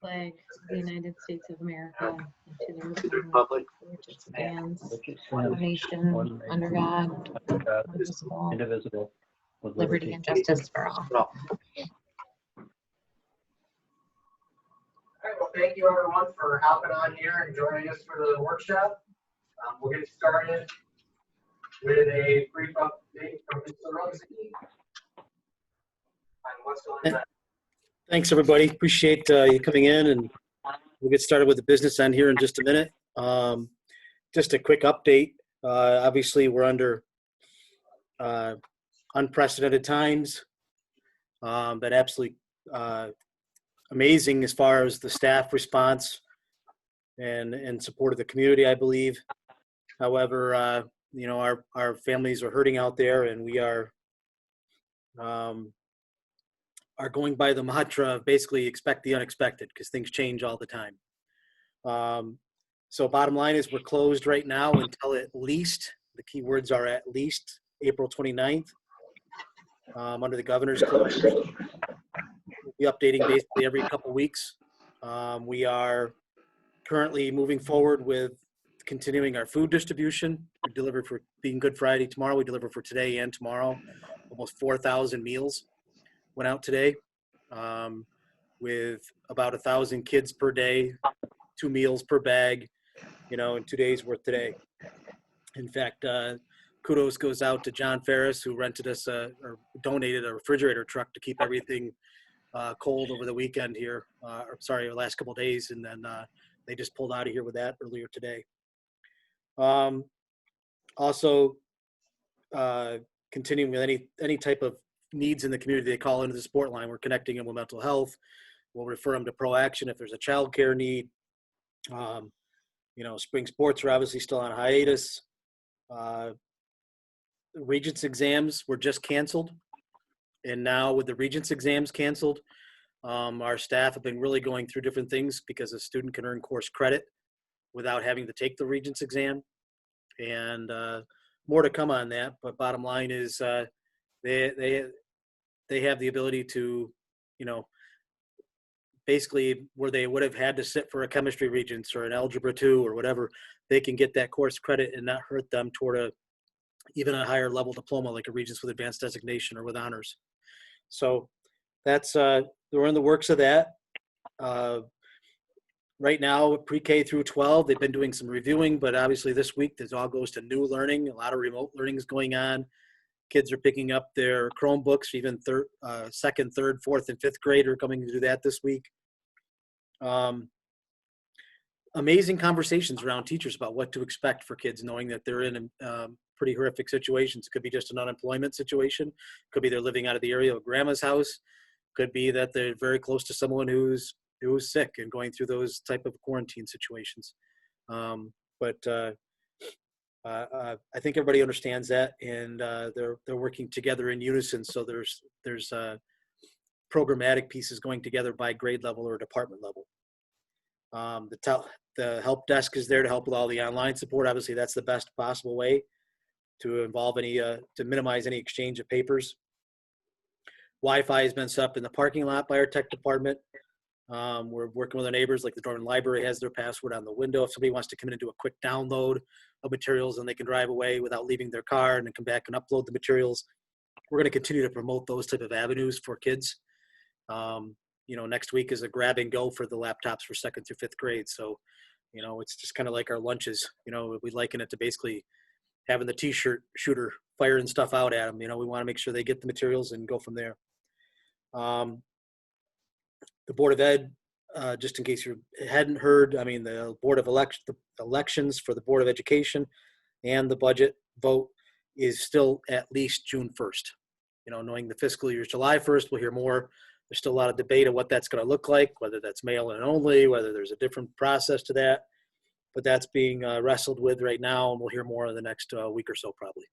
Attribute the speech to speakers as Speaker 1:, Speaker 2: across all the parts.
Speaker 1: Flag of the United States of America and to the republic for which it stands, one nation, under God, indivisible, with liberty and justice for all.
Speaker 2: All right, well, thank you everyone for hopping on here and joining us for the workshop. We'll get started with a brief update from Mr. Rosie on what's going on.
Speaker 3: Thanks, everybody. Appreciate you coming in, and we'll get started with the business end here in just a minute. Just a quick update. Obviously, we're under unprecedented times, but absolutely amazing as far as the staff response and support of the community, I believe. However, you know, our families are hurting out there, and we are going by the mantra of basically expect the unexpected, because things change all the time. So bottom line is we're closed right now until at least, the key words are at least, April 29th, under the governor's closure. We'll be updating basically every couple weeks. We are currently moving forward with continuing our food distribution. We deliver for being Good Friday tomorrow. We deliver for today and tomorrow. Almost 4,000 meals went out today, with about 1,000 kids per day, 2 meals per bag, you know, in 2 days worth today. In fact, kudos goes out to John Ferris, who rented us or donated a refrigerator truck to keep everything cold over the weekend here, the last couple of days, and then they just pulled out of here with that earlier today. Also, continuing with any type of needs in the community, they call into the support line. We're connecting them with mental health. We'll refer them to ProAction if there's a child care need. You know, spring sports are obviously still on hiatus. Regents exams were just canceled. And now with the Regents exams canceled, our staff have been really going through different things, because a student can earn course credit without having to take the Regents exam. And more to come on that. But bottom line is they have the ability to, you know, basically where they would have had to sit for a chemistry Regents or an algebra 2 or whatever, they can get that course credit and not hurt them toward even a higher level diploma like a Regents with advanced designation or with honors. So that's we're in the works of that. Right now, pre-K through 12, they've been doing some reviewing, but obviously this week this all goes to new learning. A lot of remote learning is going on. Kids are picking up their Chromebooks. Even second, third, fourth, and fifth grade are coming to do that this week. Amazing conversations around teachers about what to expect for kids, knowing that they're in pretty horrific situations. It could be just an unemployment situation. Could be they're living out of the area of grandma's house. Could be that they're very close to someone who's sick and going through those type of quarantine situations. But I think everybody understands that, and they're working together in unison. So there's programmatic pieces going together by grade level or department level. The help desk is there to help with all the online support. Obviously, that's the best possible way to involve to minimize any exchange of papers. Wi-Fi has been set up in the parking lot by our tech department. We're working with our neighbors, like the Dorman Library has their password on the window. If somebody wants to come in and do a quick download of materials, and they can drive away without leaving their car and then come back and upload the materials. We're going to continue to promote those type of avenues for kids. You know, next week is a grab and go for the laptops for 2nd through 5th grade. So, you know, it's just kind of like our lunches. You know, we liken it to basically having the t-shirt shooter firing stuff out at them. You know, we want to make sure they get the materials and go from there. The Board of Ed, just in case you hadn't heard, I mean, the Board of Elections for the Board of Education and the budget vote is still at least June 1st. You know, knowing the fiscal year is July 1st, we'll hear more. There's still a lot of debate of what that's going to look like, whether that's mail-in only, whether there's a different process to that. But that's being wrestled with right now, and we'll hear more in the next week or so probably.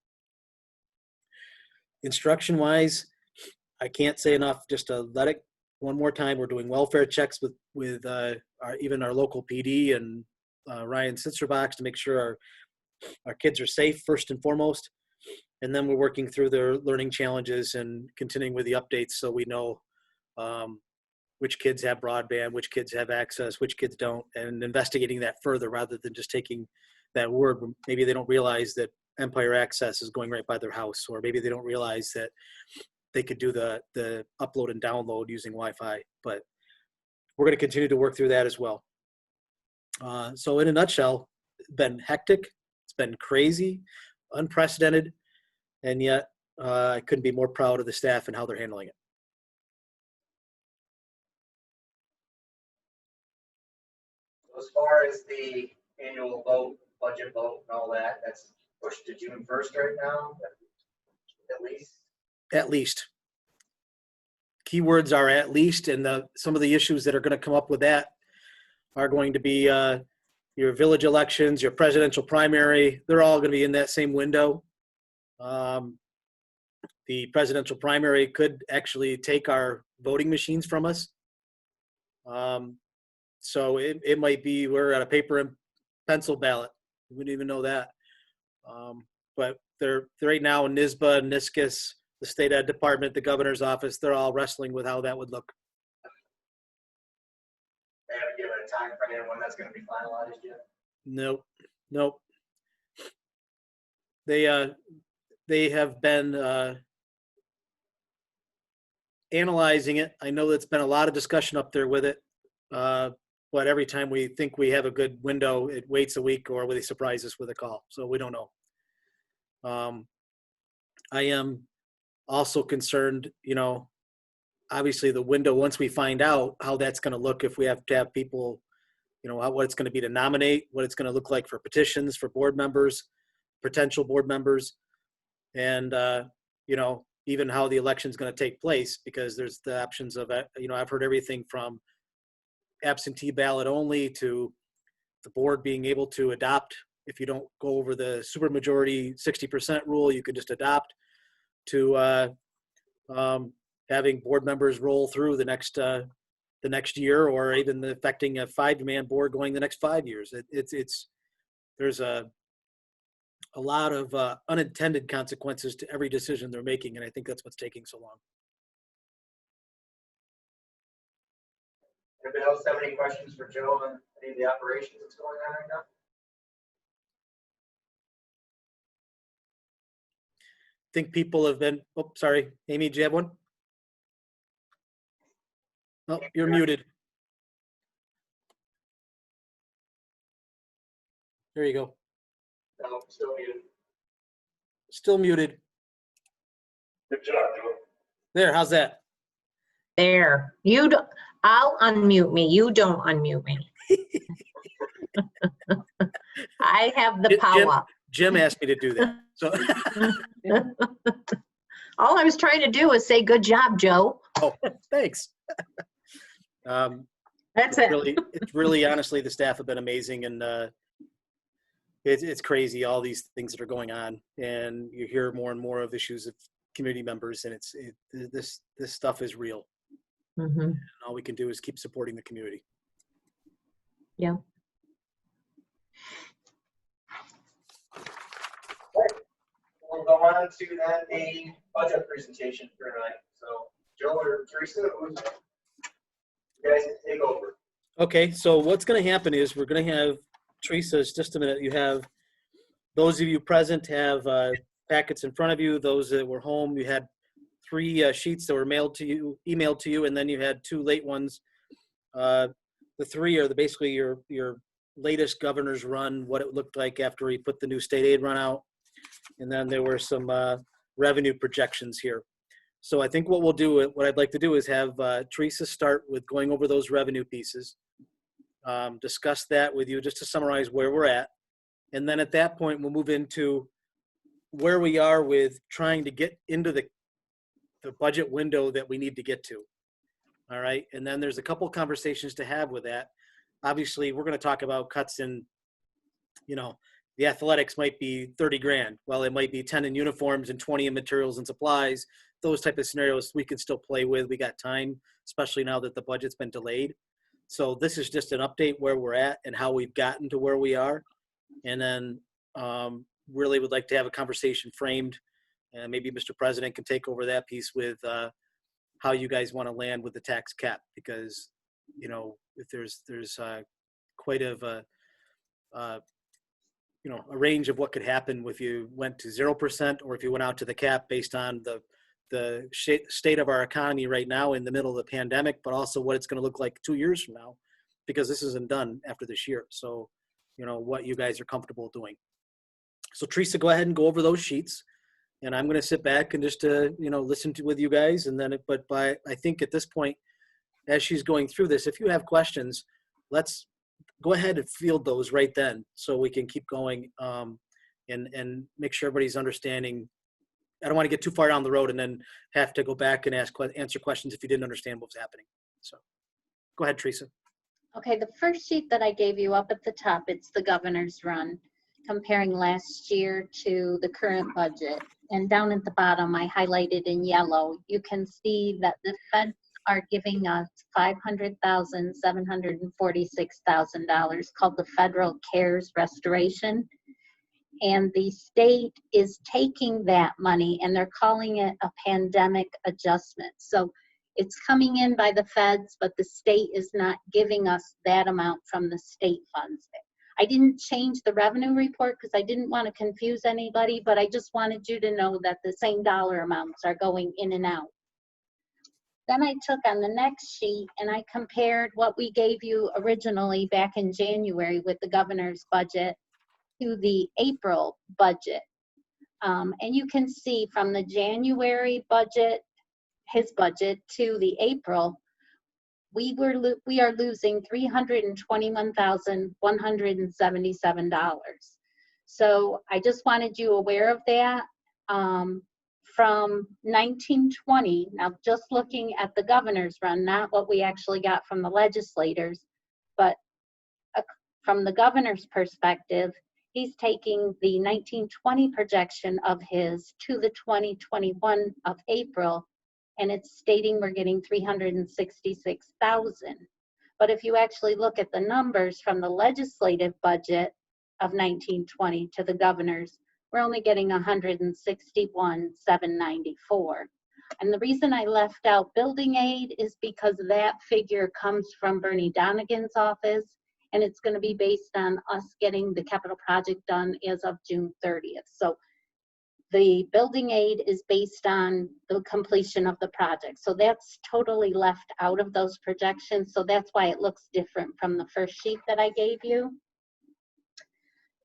Speaker 3: Instruction-wise, I can't say enough just to let it one more time. We're doing welfare checks with even our local PD and Ryan Sitzerbox to make sure our kids are safe first and foremost. And then we're working through their learning challenges and continuing with the updates so we know which kids have broadband, which kids have access, which kids don't, and investigating that further rather than just taking that word. Maybe they don't realize that Empire Access is going right by their house, or maybe they don't realize that they could do the upload and download using Wi-Fi. But we're going to continue to work through that as well. So in a nutshell, it's been hectic, it's been crazy, unprecedented, and yet I couldn't be more proud of the staff and how they're handling it.
Speaker 2: As far as the annual vote, budget vote and all that, that's pushed to June 1st right now, at least.
Speaker 3: At least. Keywords are at least, and some of the issues that are going to come up with that are going to be your village elections, your presidential primary. They're all going to be in that same window. The presidential primary could actually take our voting machines from us. So it might be we're at a paper and pencil ballot. We wouldn't even know that. But they're right now in NISBA, NISCUS, the state ed department, the governor's office, they're all wrestling with how that would look.
Speaker 2: They haven't given a time frame when that's going to be finalized yet.
Speaker 3: Nope. They have been analyzing it. I know that's been a lot of discussion up there with it. But every time we think we have a good window, it waits a week or they surprise us with a call. So we don't know. I am also concerned, obviously the window, once we find out how that's going to look, if we have to have people, what it's going to be to nominate, what it's going to look like for petitions for board members, potential board members, and, even how the election is going to take place, because there's the options of, I've heard everything from absentee ballot only to the board being able to adopt. If you don't go over the supermajority 60% rule, you could just adopt, to having board members roll through the next year, or even affecting a 5-man board going the next 5 years. There's a lot of unintended consequences to every decision they're making, and I think that's what's taking so long.
Speaker 2: Anybody else have any questions for Joe on any of the operations that's going on right now?
Speaker 3: I think people have been, sorry, Amy, do you have one? Oh, you're muted. There you go.
Speaker 2: No, still muted.
Speaker 3: Still muted.
Speaker 2: Good job, Joe.
Speaker 3: There, how's that?
Speaker 1: There. You don't, I'll unmute me. You don't unmute me. I have the power.
Speaker 3: Jim asked me to do that. So
Speaker 1: all I was trying to do was say, good job, Joe.
Speaker 3: oh, thanks.
Speaker 1: That's it.
Speaker 3: It's really honestly, the staff have been amazing, and it's crazy, all these things that are going on, and you hear more and more of issues of community members, and this stuff is real.
Speaker 1: Mm-hmm.
Speaker 3: And all we can do is keep supporting the community.
Speaker 1: Yeah.
Speaker 2: We'll go on to then the budget presentation for tonight. So Joe or Teresa, you guys can take over.
Speaker 3: Okay, so what's going to happen is we're going to have Teresa's, just a minute. You have, those of you present have packets in front of you. Those that were home, you had 3 sheets that were emailed to you, and then you had 2 late ones. The 3 are basically your latest governor's run, what it looked like after he put the new state aid run out. And then there were some revenue projections here. So I think what I'd like to do is have Teresa start with going over those revenue pieces, discuss that with you just to summarize where we're at. And then at that point, we'll move into where we are with trying to get into the budget window that we need to get to. All right. And then there's a couple conversations to have with that. Obviously, we're going to talk about cuts in, the athletics might be 30 grand. Well, it might be 10 in uniforms and 20 in materials and supplies. Those type of scenarios we can still play with. We got time, especially now that the budget's been delayed. So this is just an update where we're at and how we've gotten to where we are. And then really would like to have a conversation framed And maybe Mr. President can take over that piece with how you guys want to land with the tax cap, because, you know, if there's quite of a, you know, a range of what could happen if you went to 0% or if you went out to the cap based on the state of our economy right now in the middle of the pandemic, but also what it's going to look like 2 years from now, because this isn't done after this year. So, you know, what you guys are comfortable doing. So Teresa, go ahead and go over those sheets, and I'm going to sit back and just you know, listen to with you guys. And then, I think at this point, as she's going through this, if you have questions, let's go ahead and field those right then, so we can keep going and make sure everybody's understanding. I don't want to get too far down the road and then have to go back and answer questions if you didn't understand what was happening. So go ahead, Teresa.
Speaker 1: Okay, the first sheet that I gave you up at the top, it's the governor's run, comparing last year to the current budget. And down at the bottom, I highlighted in yellow, you can see that the feds are giving us $500,746,000 called the Federal CARES Restoration. And the state is taking that money and they're calling it a pandemic adjustment. So it's coming in by the feds, but the state is not giving us that amount from the state funds. I didn't change the revenue report because I didn't want to confuse anybody, but I just wanted you to know that the same dollar amounts are going in and out. Then I took on the next sheet and I compared what we gave you originally back in January with the governor's budget to the April budget. And you can see from the January budget, his budget, to the April, we are losing $321,177. So I just wanted you aware of that. From 1920, now just looking at the governor's run, not what we actually got from the legislators, but from the governor's perspective, he's taking the 1920 projection of his to the 2021 of April, and it's stating we're getting 366,000. But if you actually look at the numbers from the legislative budget of 1920 to the governor's, we're only getting 161,794. And the reason I left out building aid is because that figure comes from Bernie Donegan's office, and it's going to be based on us getting the capital project done as of June 30th. So the building aid is based on the completion of the project. So that's totally left out of those projections. So that's why it looks different from the first sheet that I gave you.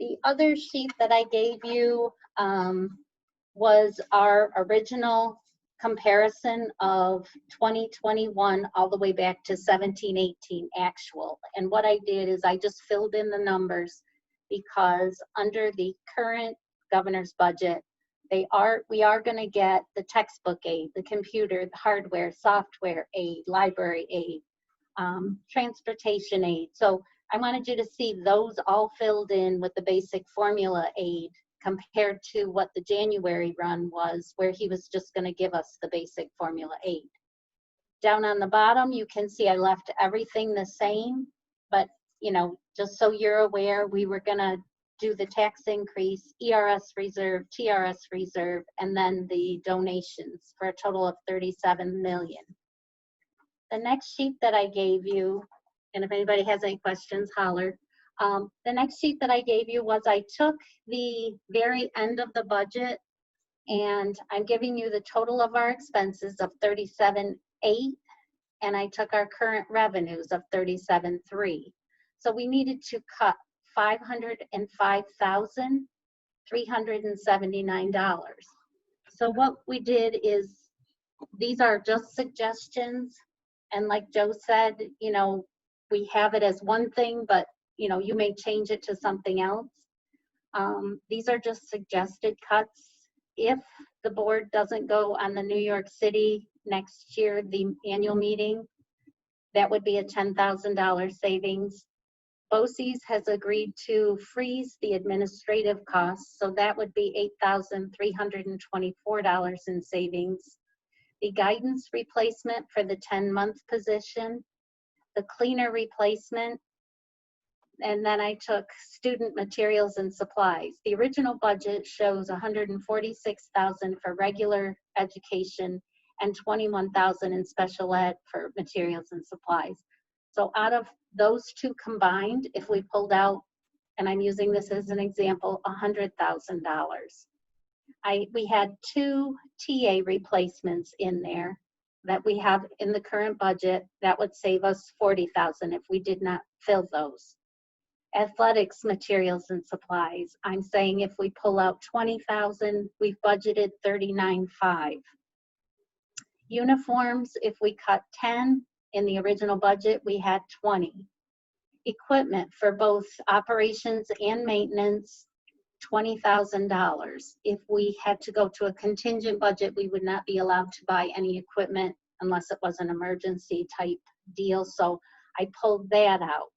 Speaker 1: The other sheet that I gave you was our original comparison of 2021 all the way back to 17-18 actual. And what I did is I just filled in the numbers because under the current governor's budget, we are going to get the textbook aid, the computer, the hardware, software aid, library aid, transportation aid. So I wanted you to see those all filled in with the basic formula aid compared to what the January run was, where he was just going to give us the basic formula aid. Down on the bottom, you can see I left everything the same, but you know, just so you're aware, we were going to do the tax increase, ERS reserve, TRS reserve, and then the donations for a total of $37 million. The next sheet that I gave you, and if anybody has any questions, holler. The next sheet that I gave you was I took the very end of the budget and I'm giving you the total of our expenses of $37,800, and I took our current revenues of $37,300. So we needed to cut $505,379. So what we did is, these are just suggestions, and like Joe said, you know, we have it as one thing, but you know, you may change it to something else. These are just suggested cuts. If the board doesn't go on the New York City next year, the annual meeting, that would be a $10,000 savings. BOCES has agreed to freeze the administrative costs, so that would be $8,324 in savings. The guidance replacement for the 10-month position, the cleaner replacement, and then I took student materials and supplies. The original budget shows $146,000 for regular education and $21,000 in special ed for materials and supplies. So out of those two combined, if we pulled out, and I'm using this as an example, $100,000. We had 2 TA replacements in there that we have in the current budget. That would save us $40,000 if we did not fill those. Athletics, materials, and supplies. I'm saying if we pull out $20,000, we've budgeted $39,500. Uniforms, if we cut 10 in the original budget, we had 20. Equipment for both operations and maintenance, $20,000. If we had to go to a contingent budget, we would not be allowed to buy any equipment unless it was an emergency type deal. So I pulled that out.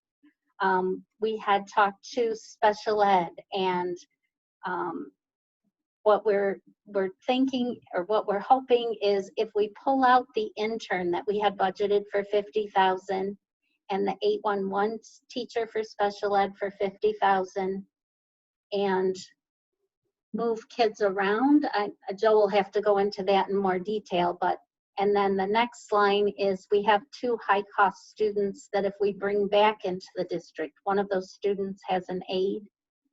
Speaker 1: We had talked to special ed, and what we're thinking, or what we're hoping, is if we pull out the intern that we had budgeted for $50,000 and the 811 teacher for special ed for $50,000 and move kids around. Joe will have to go into that in more detail, but, and then the next line is we have 2 high-cost students that if we bring back into the district, one of those students has an aide.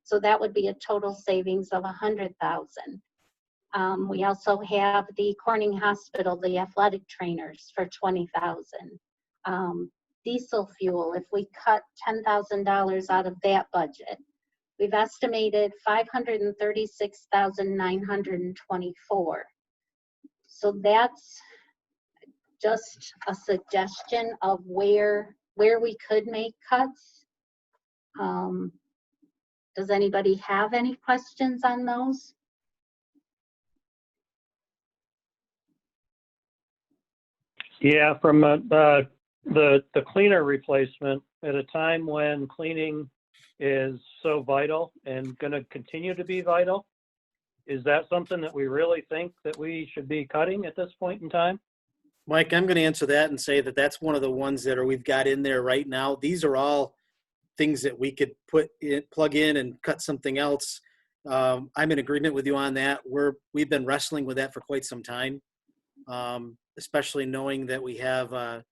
Speaker 1: So that would be a total savings of $100,000. We also have the Corning Hospital, the athletic trainers for $20,000. Diesel fuel, if we cut $10,000 out of that budget, we've estimated $536,924. So that's just a suggestion of where we could make cuts. Does anybody have any questions on those?
Speaker 4: Yeah, from the cleaner replacement at a time when cleaning is so vital and going to continue to be vital, is that something that we really think that we should be cutting at this point in time?
Speaker 3: Mike, I'm going to answer that and say that that's one of the ones that we've got in there right now. These are all things that we could plug in and cut something else. I'm in agreement with you on that. We've been wrestling with that for quite some time, especially knowing that we have,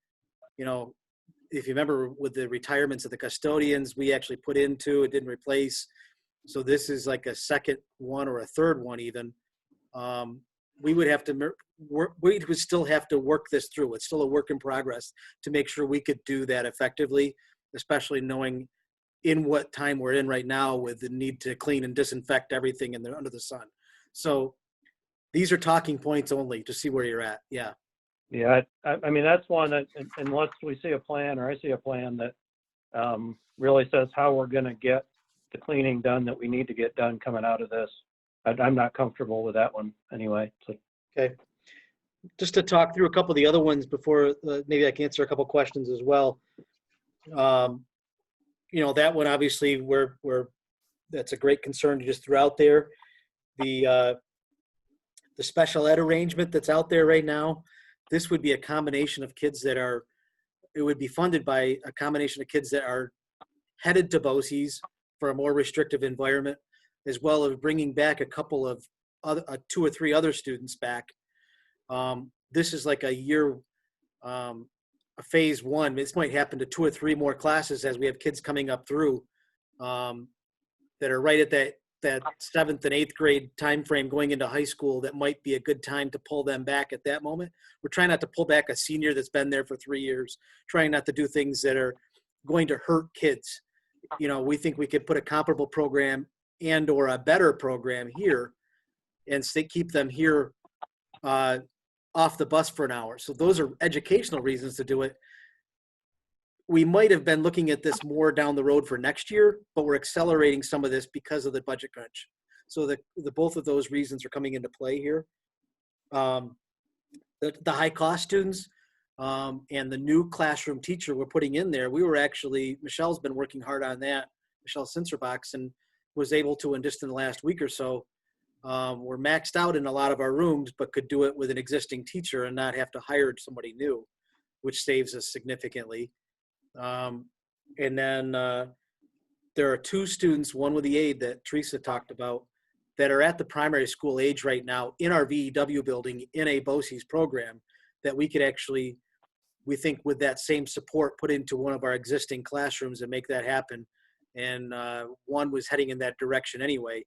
Speaker 3: if you remember with the retirements of the custodians, we actually put into, it didn't replace. So this is like a second one or a third one even. We would still have to work this through. It's still a work in progress to make sure we could do that effectively, especially knowing in what time we're in right now with the need to clean and disinfect everything under the sun. So these are talking points only to see where you're at. Yeah.
Speaker 4: Yeah, I mean, that's one that, unless we see a plan, or I see a plan that really says how we're going to get the cleaning done that we need to get done coming out of this, I'm not comfortable with that one anyway. So.
Speaker 3: Okay. Just to talk through a couple of the other ones before maybe I can answer a couple of questions as well. That one obviously that's a great concern to just throw out there. The special ed arrangement that's out there right now, this would be a combination of kids it would be funded by a combination of kids that are headed to BOCES for a more restrictive environment, as well as bringing back a couple of 2 or 3 other students back. This is like a year, a phase 1. This might happen to 2 or 3 more classes as we have kids coming up through that are right at that 7th and 8th grade time frame going into high school. That might be a good time to pull them back at that moment. We're trying not to pull back a senior that's been there for 3 years, trying not to do things that are going to hurt kids. We think we could put a comparable program and or a better program here and keep them here off the bus for an hour. So those are educational reasons to do it. We might have been looking at this more down the road for next year, but we're accelerating some of this because of the budget crunch. So the both of those reasons are coming into play here. The high cost students and the new classroom teacher we're putting in there, Michelle's been working hard on that, Michelle Sinserbach, and was able to, in just in the last week or so, we're maxed out in a lot of our rooms, but could do it with an existing teacher and not have to hire somebody new, which saves us significantly. And then there are 2 students, one with the aide that Teresa talked about, that are at the primary school age right now in our VEW building in a BOCES program that we could actually, we think with that same support, put into one of our existing classrooms and make that happen. And one was heading in that direction anyway.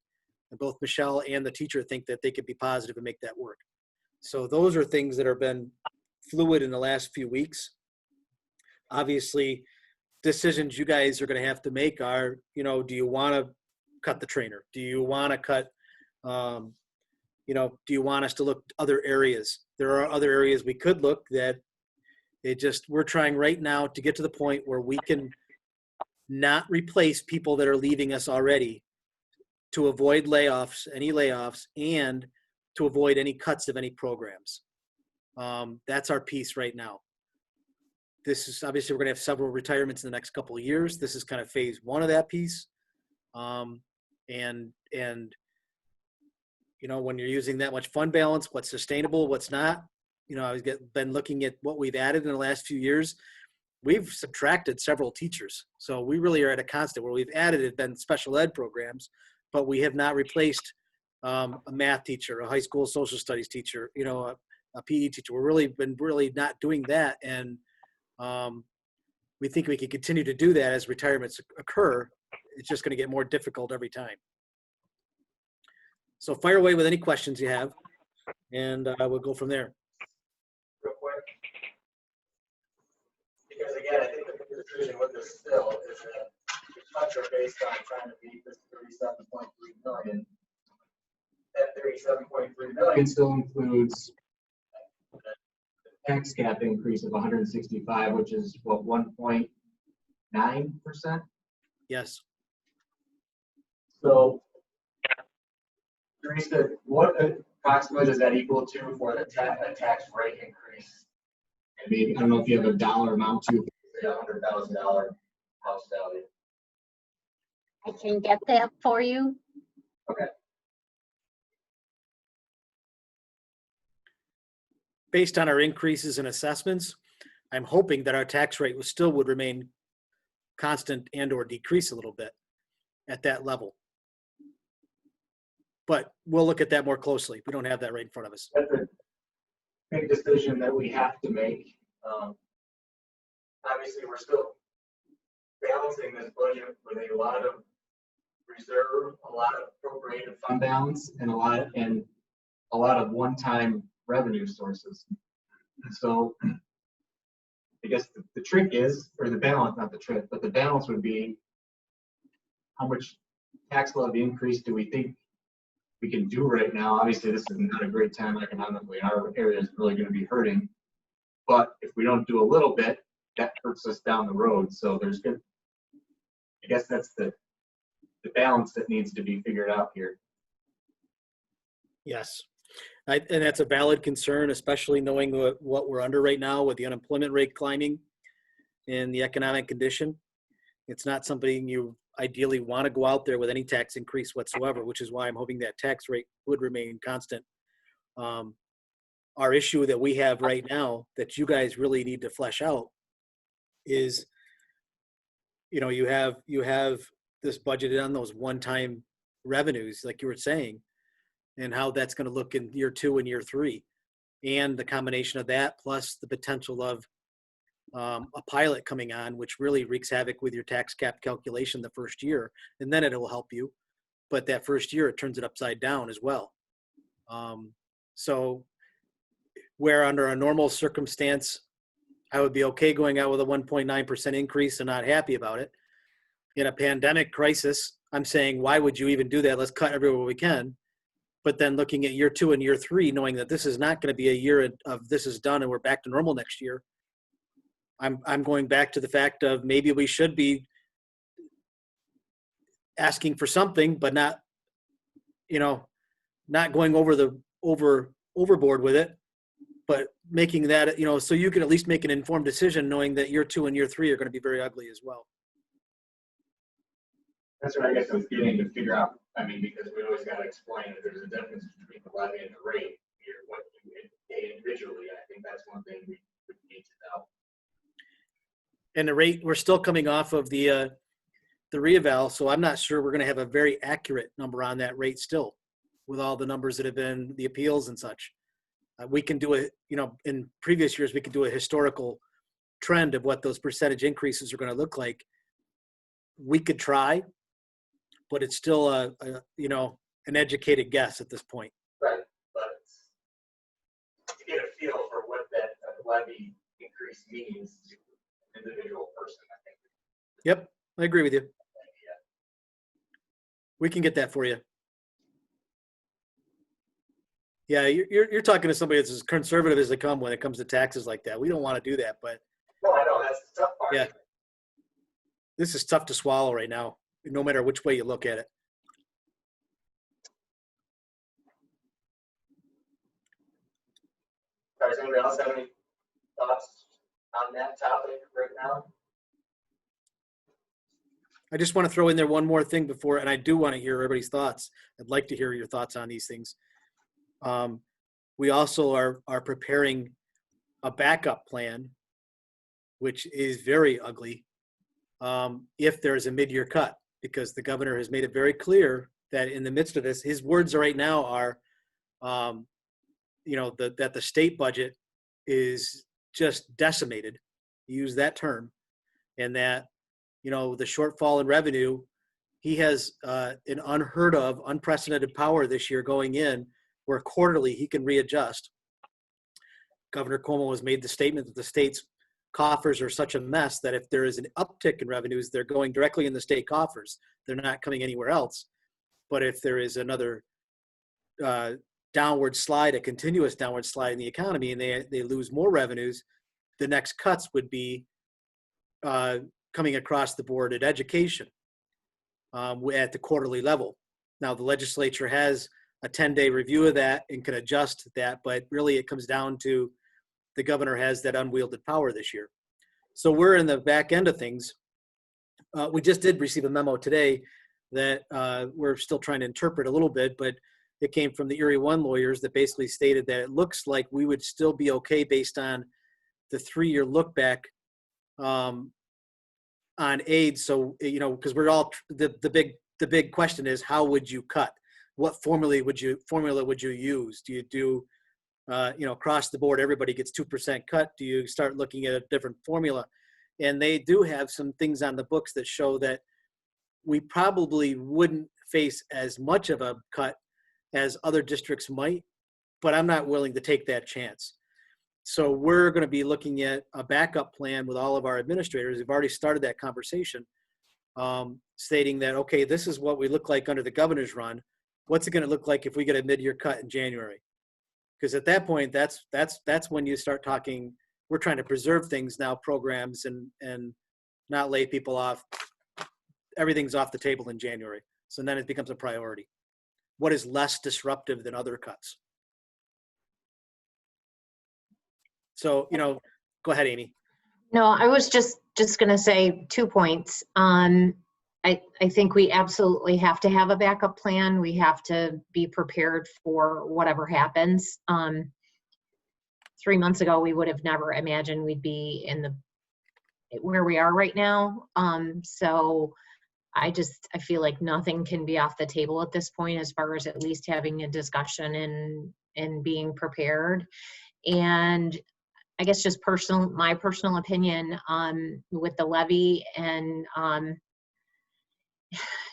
Speaker 3: And both Michelle and the teacher think that they could be positive and make that work. So those are things that have been fluid in the last few weeks. Obviously, decisions you guys are going to have to make are, you know, do you want to cut the trainer? Do you want to cut, you know, do you want us to look other areas? There are other areas we could look that we're trying right now to get to the point where we can not replace people that are leaving us already, to avoid layoffs, any layoffs, and to avoid any cuts of any programs. That's our piece right now. This is obviously, we're going to have several retirements in the next couple of years. This is kind of phase 1 of that piece. And you know, when you're using that much fund balance, what's sustainable, what's not, you know, I've been looking at what we've added in the last few years. We've subtracted several teachers. So we really are at a constant. Where we've added have been special ed programs, but we have not replaced a math teacher, a high school social studies teacher, you know, a PE teacher. We're been not doing that. And we think we can continue to do that as retirements occur. It's just going to get more difficult every time. So fire away with any questions you have, and we'll go from there.
Speaker 2: Real quick. Because again, I think the conclusion with this still is that the cuts are based on trying to beat this 37.3 million. That 37.3 million still includes the tax cap increase of 165, which is what, 1.9%?
Speaker 3: Yes.
Speaker 2: So, Teresa, what approximately does that equal to for the tax rate increase? And maybe, I don't know if you have a dollar amount to say $100,000 house value.
Speaker 5: I can get that for you.
Speaker 2: Okay.
Speaker 3: Based on our increases in assessments, I'm hoping that our tax rate would remain constant and or decrease a little bit at that level. But we'll look at that more closely. We don't have that right in front of us.
Speaker 2: That's a big decision that we have to make. Obviously, we're still balancing this budget with a lot of reserve, a lot of appropriated fund balance, and a lot of one-time revenue sources. And so, I guess the trick is, or the balance, not the trick, but the balance would be how much tax levy increase do we think we can do right now? Obviously, this is not a great time economically. Our area is really going to be hurting. But if we don't do a little bit, that hurts us down the road. So there's good. I guess that's the balance that needs to be figured out here.
Speaker 3: Yes. And that's a valid concern, especially knowing what we're under right now with the unemployment rate climbing and the economic condition. It's not something you ideally want to go out there with any tax increase whatsoever, which is why I'm hoping that tax rate would remain constant. Our issue that we have right now that you guys really need to flesh out is, you know, you have this budgeted on those one-time revenues, like you were saying, and how that's going to look in year 2 and year 3, and the combination of that plus the potential of a pilot coming on, which really wreaks havoc with your tax cap calculation the first year, and then it will help you. But that first year, it turns it upside down as well. So where under a normal circumstance, I would be okay going out with a 1.9% increase and not happy about it. In a pandemic crisis, I'm saying, why would you even do that? Let's cut everywhere we can. But then looking at year 2 and year 3, knowing that this is not going to be a year of this is done and we're back to normal next year, I'm going back to the fact of maybe we should be asking for something, but not, you know, not going overboard with it, but making that, you know, so you can at least make an informed decision knowing that year 2 and year 3 are going to be very ugly as well.
Speaker 2: That's what I guess I was getting to figure out. I mean, because we always got to explain that there's a difference between the levy and the rate here, what you pay individually. I think that's one thing we need to know.
Speaker 3: And the rate, we're still coming off of the the reeval, so I'm not sure we're going to have a very accurate number on that rate still, with all the numbers that have been the appeals and such. We can do a, in previous years, we could do a historical trend of what those percentage increases are going to look like. We could try, but it's still an educated guess at this point.
Speaker 2: Right, but to get a feel for what that levy increase means to an individual person, I think.
Speaker 3: Yep, I agree with you. We can get that for you. Yeah, you're talking to somebody that's as conservative as they come when it comes to taxes like that. We don't want to do that, but
Speaker 2: No, I know, that's the tough part.
Speaker 3: yeah, this is tough to swallow right now, no matter which way you look at it.
Speaker 2: Does anybody else have any thoughts on that topic right now?
Speaker 3: I just want to throw in there one more thing before, and I do want to hear everybody's thoughts. I'd like to hear your thoughts on these things. We also are preparing a backup plan, which is very ugly, if there's a mid-year cut, because the governor has made it very clear that in the midst of this, his words right now are, that the state budget is just decimated, use that term, and that, the shortfall in revenue, he has an unheard of, unprecedented power this year going in, where quarterly he can readjust. Governor Cuomo has made the statement that the state's coffers are such a mess that if there is an uptick in revenues, they're going directly in the state coffers. They're not coming anywhere else. But if there is another downward slide, a continuous downward slide in the economy, and they lose more revenues, the next cuts would be coming across the board at education at the quarterly level. Now, the legislature has a 10-day review of that and can adjust that, but really it comes down to the governor has that unwielded power this year. So we're in the back end of things. We just did receive a memo today that we're still trying to interpret a little bit, but it came from the Erie One lawyers that basically stated that it looks like we would still be okay based on the 3-year look back on aid. So, because we're all, the big question is, how would you cut? What formula would you use? Do you do, across the board, everybody gets 2% cut? Do you start looking at a different formula? And they do have some things on the books that show that we probably wouldn't face as much of a cut as other districts might, but I'm not willing to take that chance. So we're going to be looking at a backup plan with all of our administrators. We've already started that conversation, stating that, okay, this is what we look like under the governor's run. What's it going to look like if we get a mid-year cut in January? Because at that point, that's when you start talking, we're trying to preserve things now, programs, and not lay people off. Everything's off the table in January. So then it becomes a priority. What is less disruptive than other cuts? So, go ahead, Amy.
Speaker 5: No, I was just going to say 2 points. I think we absolutely have to have a backup plan. We have to be prepared for whatever happens. 3 months ago, we would have never imagined we'd be where we are right now. So I feel like nothing can be off the table at this point, as far as at least having a discussion and being prepared. And I guess just my personal opinion with the levy, and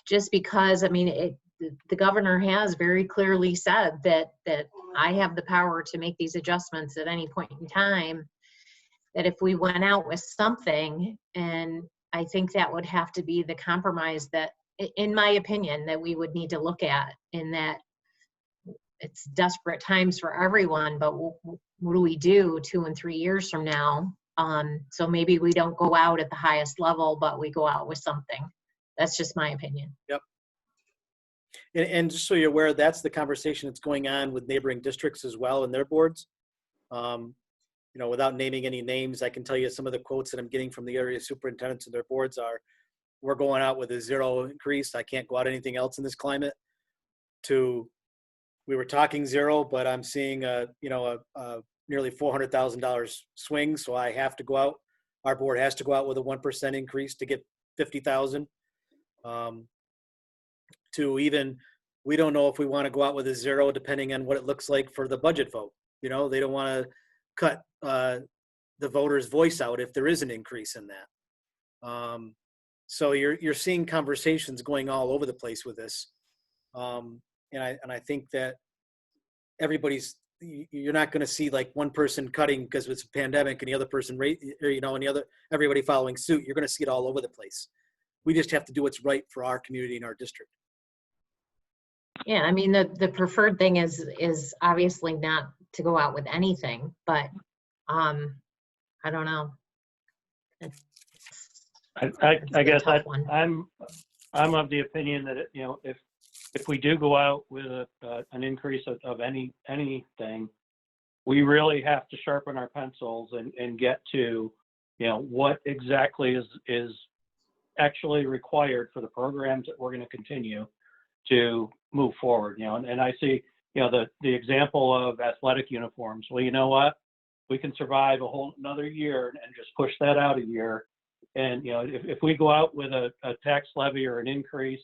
Speaker 5: just because, the governor has very clearly said that I have the power to make these adjustments at any point in time, that if we went out with something, and I think that would have to be the compromise that, in my opinion, that we would need to look at, in that it's desperate times for everyone, but what do we do 2 and 3 years from now? So maybe we don't go out at the highest level, but we go out with something. That's just my opinion.
Speaker 3: Yep. And just so you're aware, that's the conversation that's going on with neighboring districts as well and their boards. Without naming any names, I can tell you some of the quotes that I'm getting from the area superintendents and their boards are, we're going out with a 0 increase. I can't go out anything else in this climate. To, we were talking 0, but I'm seeing a nearly $400,000 swing. So I have to go out. Our board has to go out with a 1% increase to get 50,000. to even, we don't know if we want to go out with a 0 depending on what it looks like for the budget vote. You know, they don't want to cut the voter's voice out if there is an increase in that. So you're seeing conversations going all over the place with this. And I think that you're not going to see like one person cutting because it's a pandemic and the other person, everybody following suit. You're going to see it all over the place. We just have to do what's right for our community and our district.
Speaker 5: Yeah, I mean, the preferred thing is obviously not to go out with anything, but I don't know.
Speaker 4: I guess
Speaker 5: tough one.
Speaker 4: I'm of the opinion that if we do go out with an increase of anything, we really have to sharpen our pencils and get to what exactly is actually required for the programs that we're going to continue to move forward. And I see the example of athletic uniforms. Well, you know what? We can survive a whole another year and just push that out a year. And if we go out with a tax levy or an increase,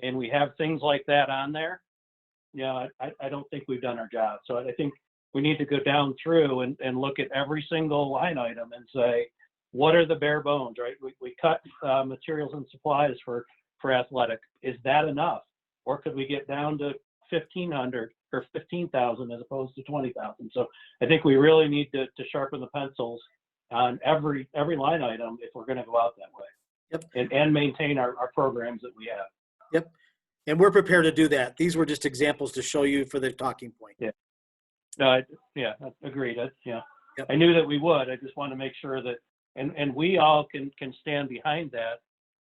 Speaker 4: and we have things like that on there, I don't think we've done our job. So I think we need to go down through and look at every single line item and say, what are the bare bones, right? We cut materials and supplies for athletic. Is that enough? Or could we get down to 1,500 or 15,000 as opposed to 20,000? So I think we really need to sharpen the pencils on every line item if we're going to go out that way.
Speaker 3: Yep.
Speaker 4: And maintain our programs that we have.
Speaker 3: Yep. And we're prepared to do that. These were just examples to show you for the talking point.
Speaker 4: Yeah. No, yeah, agreed.
Speaker 3: Yep.
Speaker 4: I knew that we would. I just want to make sure that, and we all can stand behind that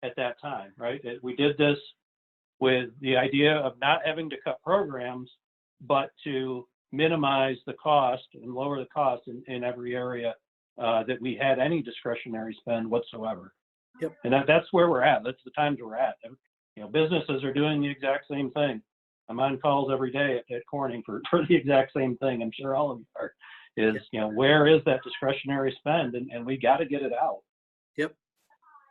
Speaker 4: at that time, right? We did this with the idea of not having to cut programs, but to minimize the cost and lower the cost in every area that we had any discretionary spend whatsoever.
Speaker 3: Yep.
Speaker 4: And that's where we're at. That's the times we're at. Businesses are doing the exact same thing. I'm on calls every day at Corning for the exact same thing. I'm sure all of you are. Where is that discretionary spend? And we got to get it out.
Speaker 3: Yep.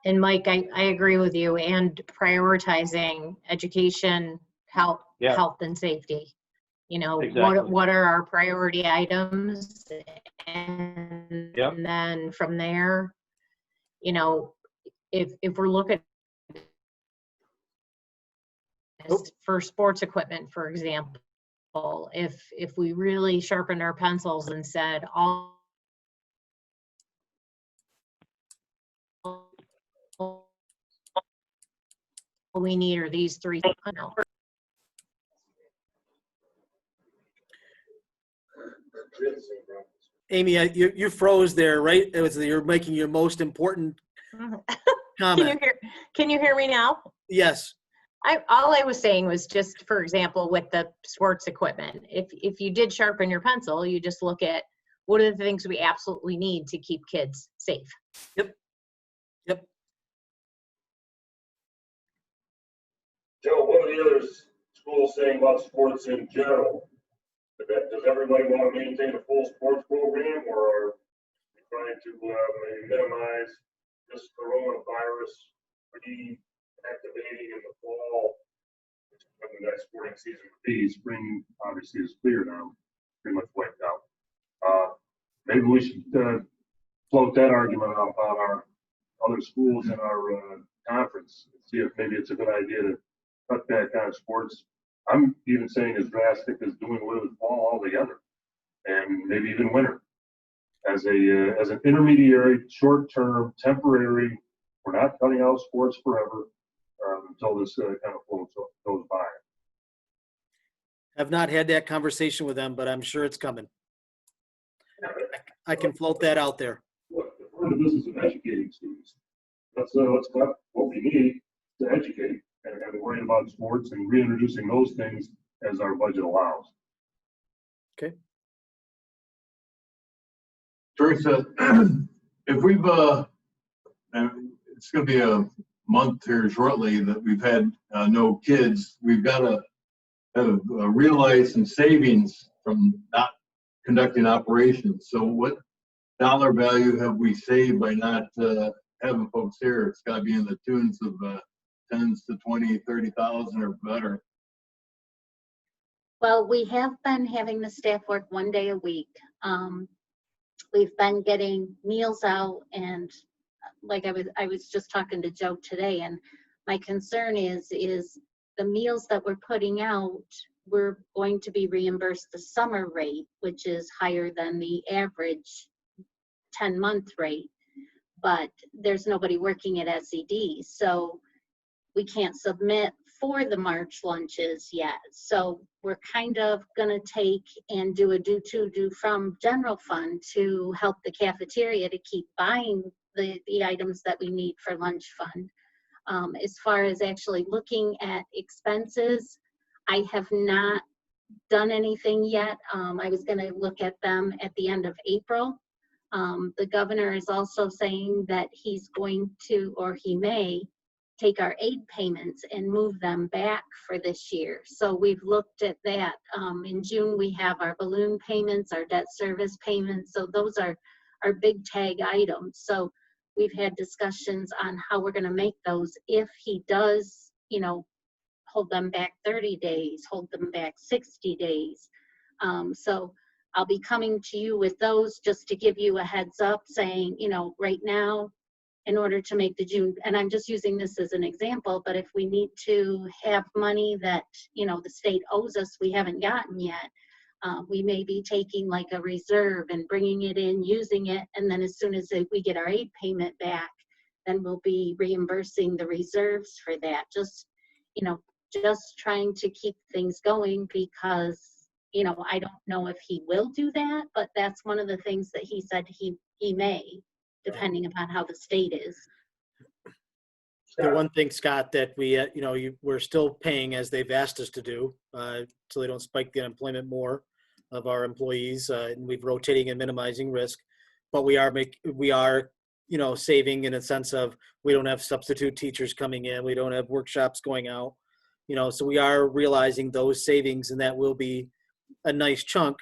Speaker 5: And Mike, I agree with you, and prioritizing education, health and safety.
Speaker 4: Exactly.
Speaker 5: What are our priority items? And then from there, if we're looking for sports equipment, for example, if we really sharpened our pencils and said all we need are these three.
Speaker 3: Amy, you froze there, right? You're making your most important comment.
Speaker 5: Can you hear me now?
Speaker 3: Yes.
Speaker 5: All I was saying was just, for example, with the sports equipment, if you did sharpen your pencil, you just look at what are the things we absolutely need to keep kids safe.
Speaker 3: Yep.
Speaker 6: Joe, what are the other schools saying about sports in general? Does everybody want to maintain a full sports program, or are we trying to maybe minimize this coronavirus reactivating in the fall when the next sporting season would be? Spring obviously is clear now, pretty much wiped out. Maybe we should float that argument up on our other schools in our conference and see if maybe it's a good idea to cut back on sports. I'm even saying as drastic as doing away with fall altogether, and maybe even winter as an intermediary, short-term, temporary. We're not cutting out sports forever until this kind of goes by.
Speaker 3: I've not had that conversation with them, but I'm sure it's coming. I can float that out there.
Speaker 6: Look, we're in the business of educating students. Let's cut what we need to educate and worrying about sports and reintroducing those things as our budget allows.
Speaker 3: Okay.
Speaker 7: Teresa, if we've, it's going to be a month here shortly that we've had no kids, we've got to realize some savings from not conducting operations. So what dollar value have we saved by not having folks here? It's got to be in the tunes of tens to 20, 30,000 or better.
Speaker 8: Well, we have been having the staff work 1 day a week. We've been getting meals out, and like I was just talking to Joe today, and my concern is the meals that we're putting out, we're going to be reimbursed the summer rate, which is higher than the average 10-month rate, but there's nobody working at SED, so we can't submit for the March lunches yet. So we're kind of gonna take and do a due to, due from general fund to help the cafeteria to keep buying the items that we need for lunch fund. As far as actually looking at expenses, I have not done anything yet. I was gonna look at them at the end of April. The governor is also saying that he's going to, or he may, take our aid payments and move them back for this year. So we've looked at that. In June, we have our balloon payments, our debt service payments. So those are our big tag items. So we've had discussions on how we're gonna make those if he does, you know, hold them back 30 days, hold them back 60 days. So I'll be coming to you with those just to give you a heads up saying, you know, right now, in order to make the June, and I'm just using this as an example, but if we need to have money that, you know, the state owes us, we haven't gotten yet, we may be taking like a reserve and bringing it in, using it, and then as soon as we get our aid payment back, then we'll be reimbursing the reserves for that. Just, you know, just trying to keep things going because, you know, I don't know if he will do that, but that's one of the things that he said he may, depending upon how the state is.
Speaker 3: The one thing, Scott, that we, you know, we're still paying as they've asked us to do, so they don't spike the unemployment more of our employees, and we're rotating and minimizing risk. But we are, you know, saving in a sense of we don't have substitute teachers coming in, we don't have workshops going out, you know, so we are realizing those savings, and that will be a nice chunk,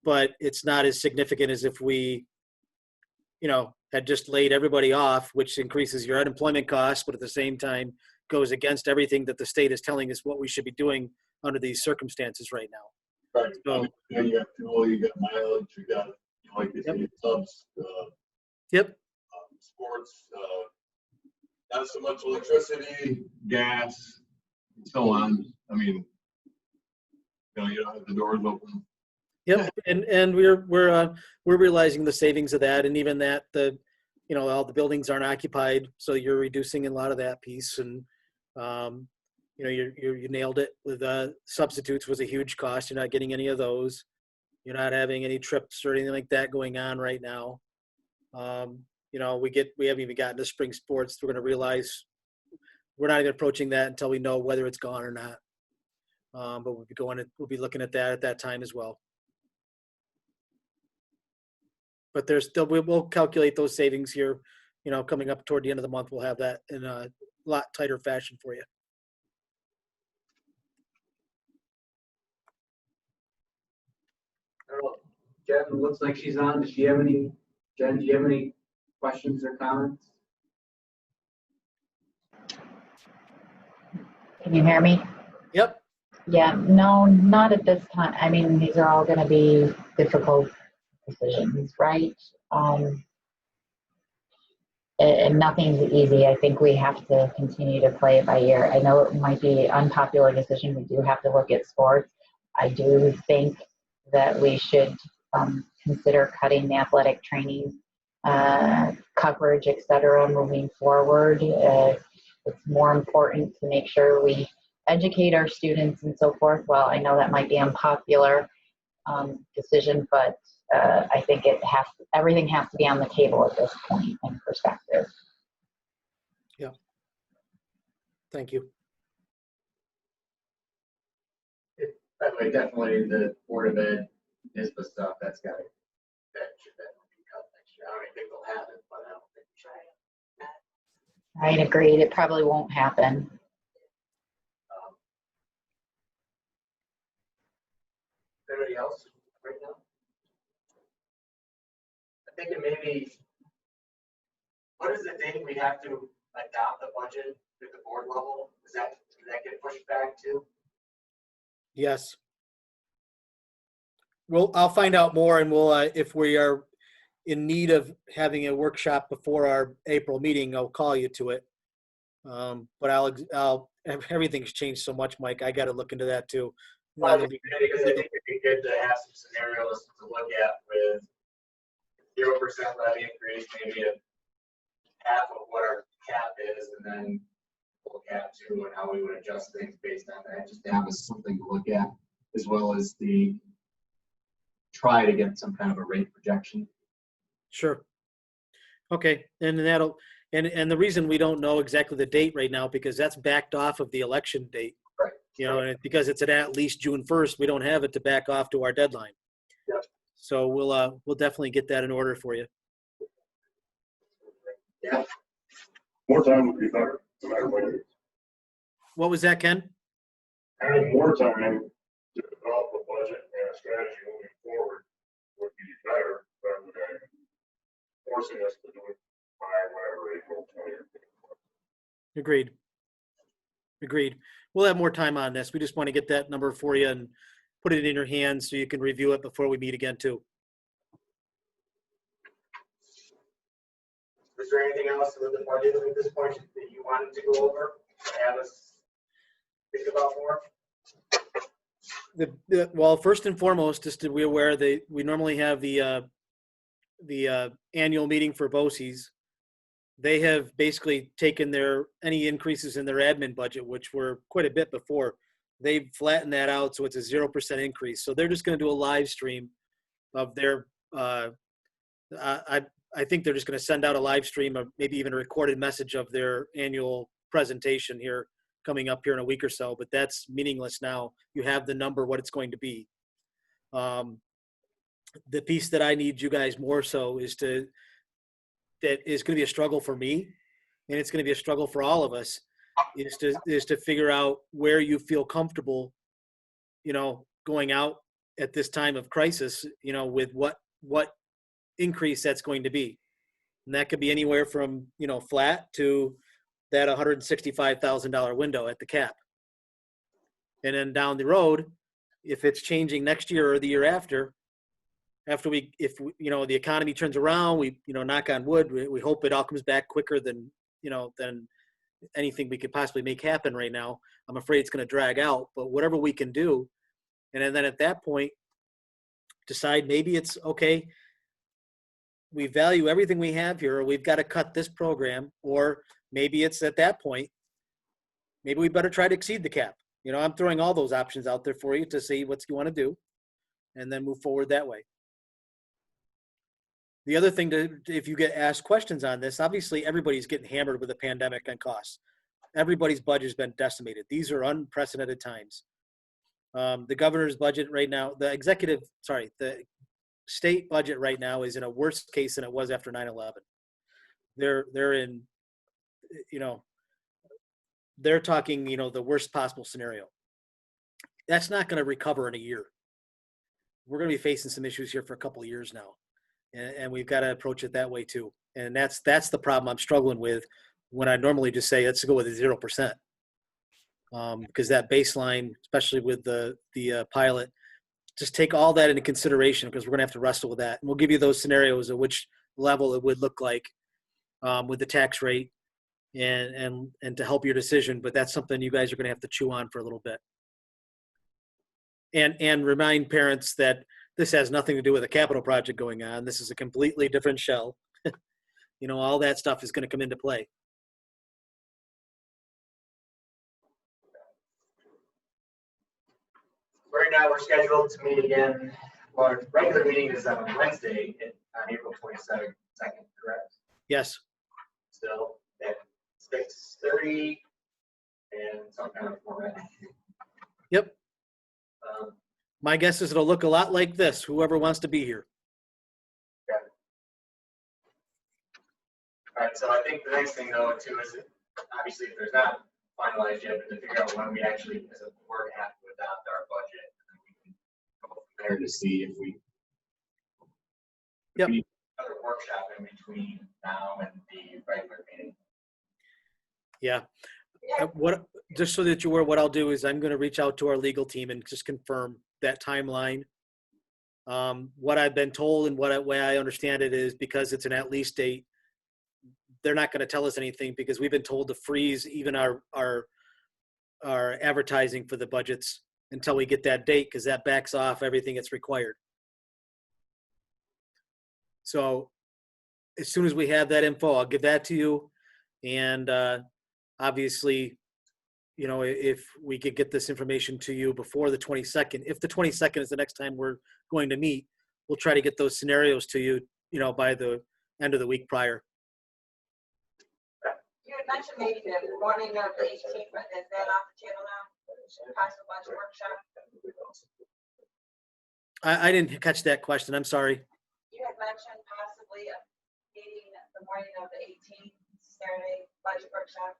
Speaker 3: but it's not as significant as if we, you know, had just laid everybody off, which increases your unemployment costs, but at the same time goes against everything that the state is telling us what we should be doing under these circumstances right now.
Speaker 7: Right.
Speaker 3: So,
Speaker 7: You got fuel, you got mileage, you got, like you say, subs,
Speaker 3: yep.
Speaker 7: sports, not so much electricity, gas, and so on. I mean, you know, you don't have the doors open.
Speaker 3: Yep, and we're realizing the savings of that, and even that you know, all the buildings aren't occupied, so you're reducing a lot of that piece, and you know, you nailed it with substitutes was a huge cost. You're not getting any of those. You're not having any trips or anything like that going on right now. You know, we haven't even gotten to spring sports. We're going to realize we're not even approaching that until we know whether it's gone or not. But we'll be looking at that at that time as well. But there's still, we'll calculate those savings here, you know, coming up toward the end of the month. We'll have that in a lot tighter fashion for you.
Speaker 2: I don't know. Jen, looks like she's on. Does she have any, Jen, do you have any questions or comments?
Speaker 9: Can you hear me?
Speaker 3: Yep.
Speaker 9: Yeah, no, not at this time. I mean, these are all going to be difficult decisions, right? And nothing's easy. I think we have to continue to play it by ear. I know it might be an unpopular decision. We do have to look at sports. I do think that we should consider cutting the athletic training coverage, et cetera, moving forward. It's more important to make sure we educate our students and so forth. Well, I know that might be unpopular decision, but I think everything has to be on the table at this point in perspective.
Speaker 3: Yeah. Thank you.
Speaker 2: By the way, definitely the Board of Ed is the stuff that should be cut next year. I don't even think they'll have it, but I don't think we try it.
Speaker 9: Right, agreed. It probably won't happen.
Speaker 2: Anybody else right now? I think it may be, what is the date we have to adopt the budget? at the board level? Does that get pushed back too?
Speaker 3: Yes. Well, I'll find out more, and we'll, if we are in need of having a workshop before our April meeting, I'll call you to it. But everything's changed so much, Mike. I got to look into that too.
Speaker 2: Well, because I think it'd be good to have some scenarios to look at with 0% levy increase, maybe a half of what our cap is, and then full cap too, and how we would adjust things based on that. Just to have something to look at, as well as the try to get some kind of a rate projection.
Speaker 3: Sure. Okay, and that'll and the reason we don't know exactly the date right now, because that's backed off of the election date.
Speaker 2: Right.
Speaker 3: You know, and because it's at least June 1st, we don't have it to back off to our deadline.
Speaker 2: Yep.
Speaker 3: So we'll definitely get that in order for you.
Speaker 2: Yeah.
Speaker 6: More time would be better, no matter what it is.
Speaker 3: What was that, Ken?
Speaker 6: Having more time to develop a budget and a strategy moving forward would be better rather than forcing us to do it by whatever April 20th.
Speaker 3: Agreed. We'll have more time on this. We just want to get that number for you and put it in your hands so you can review it before we meet again too.
Speaker 2: Is there anything else with the budget at this point that you wanted to go over, have us think about more?
Speaker 3: Well, first and foremost, just to be aware that we normally have the annual meeting for BOCES. They have basically taken any increases in their admin budget, which were quite a bit before. They've flattened that out, so it's a 0% increase. So they're just going to do a live stream of their. I think they're just going to send out a live stream, or maybe even a recorded message of their annual presentation here coming up here in a week or so. But that's meaningless now. You have the number, what it's going to be. The piece that I need you guys more so that is going to be a struggle for me, and it's going to be a struggle for all of us, is to figure out where you feel comfortable, going out at this time of crisis, with what increase that's going to be. And that could be anywhere from, flat to that $165,000 window at the cap. And then down the road, if it's changing next year or the year after if the economy turns around, we, knock on wood, we hope it all comes back quicker than anything we could possibly make happen right now. I'm afraid it's going to drag out, but whatever we can do. And then at that point, decide maybe it's okay. We value everything we have here, or we've got to cut this program, or maybe it's at that point, maybe we better try to exceed the cap. I'm throwing all those options out there for you to see what you want to do and then move forward that way. The other thing if you get asked questions on this, obviously everybody's getting hammered with the pandemic and costs. Everybody's budget has been decimated. These are unprecedented times. The governor's budget right now, the state budget right now is in a worse case than it was after 9/11. They're in, they're talking, the worst possible scenario. That's not going to recover in a year. We're going to be facing some issues here for a couple of years now. And we've got to approach it that way too. And that's the problem I'm struggling with when I normally just say, let's go with a 0%. Because that baseline, especially with the pilot, just take all that into consideration, because we're going to have to wrestle with that. And we'll give you those scenarios at which level it would look like with the tax rate and to help your decision. But that's something you guys are going to have to chew on for a little bit. And remind parents that this has nothing to do with a capital project going on. This is a completely different shell. All that stuff is going to come into play.
Speaker 2: Right now, we're scheduled to meet again. Well, our regular meeting is on Wednesday on April 22nd, correct?
Speaker 3: Yes.
Speaker 2: Still at 6:30 and some kind of format.
Speaker 3: Yep. My guess is it'll look a lot like this, whoever wants to be here.
Speaker 2: Okay. All right, so I think the next thing though too is, obviously if there's not finalized yet, but to figure out when we actually as a board have to adopt our budget, and we can go from there to see if we need another workshop in between now and the regular meeting.
Speaker 3: Yeah. Just so that you're aware, what I'll do is I'm going to reach out to our legal team and just confirm that timeline. What I've been told and way I understand it is because it's an at least date, they're not going to tell us anything because we've been told to freeze even our advertising for the budgets until we get that date because that backs off everything that's required. So as soon as we have that info, I'll give that to you. And obviously, you know, if we could get this information to you before the 22nd, if the 22nd is the next time we're going to meet, we'll try to get those scenarios to you, you know, by the end of the week prior.
Speaker 10: You had mentioned maybe the morning of the 18th, but is that off the table now? Possible budget workshop?
Speaker 3: I didn't catch that question. I'm sorry.
Speaker 10: You had mentioned possibly a meeting the morning of the 18th, Saturday budget workshop.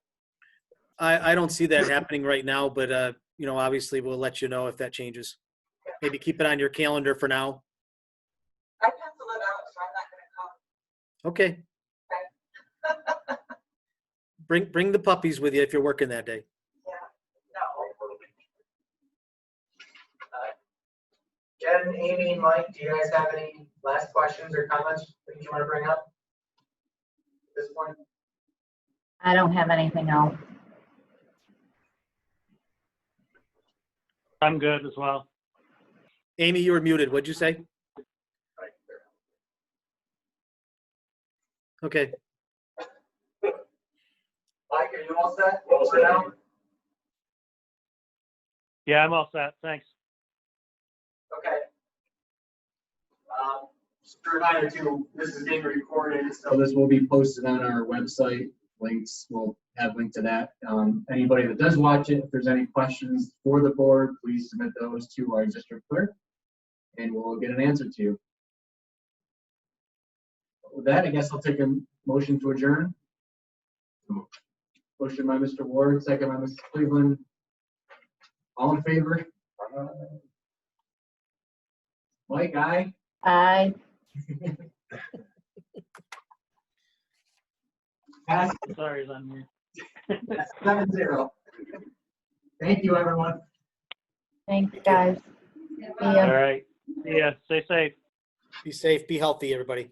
Speaker 3: I don't see that happening right now, but you know, obviously we'll let you know if that changes. Maybe keep it on your calendar for now.
Speaker 10: I penciled it out, so I'm not going to come.
Speaker 3: Okay. Bring the puppies with you if you're working that day.
Speaker 10: Yeah, no.
Speaker 2: Jen, Amy, Mike, do you guys have any last questions or comments that you want to bring up at this point?
Speaker 9: I don't have anything else.
Speaker 4: I'm good as well.
Speaker 3: Amy, you were muted. What'd you say? Okay.
Speaker 2: Mike, are you all set? All set now?
Speaker 4: Yeah, I'm all set. Thanks.
Speaker 2: Okay. Just a reminder too, this is being recorded, so this will be posted on our website. Links, we'll have link to that. Anybody that does watch it, if there's any questions for the board, please submit those to our district clerk and we'll get an answer to you. With that, I guess I'll take a motion to adjourn. Motion by Mr. Ward, second by Mrs. Cleveland. All in favor? Mike, aye?
Speaker 9: Aye.
Speaker 2: Pass
Speaker 4: Sorry, I'm here.
Speaker 2: 7-0. Thank you, everyone.
Speaker 9: Thanks, guys. See ya.
Speaker 4: All right. Yeah, stay safe.
Speaker 3: Be safe. Be healthy, everybody.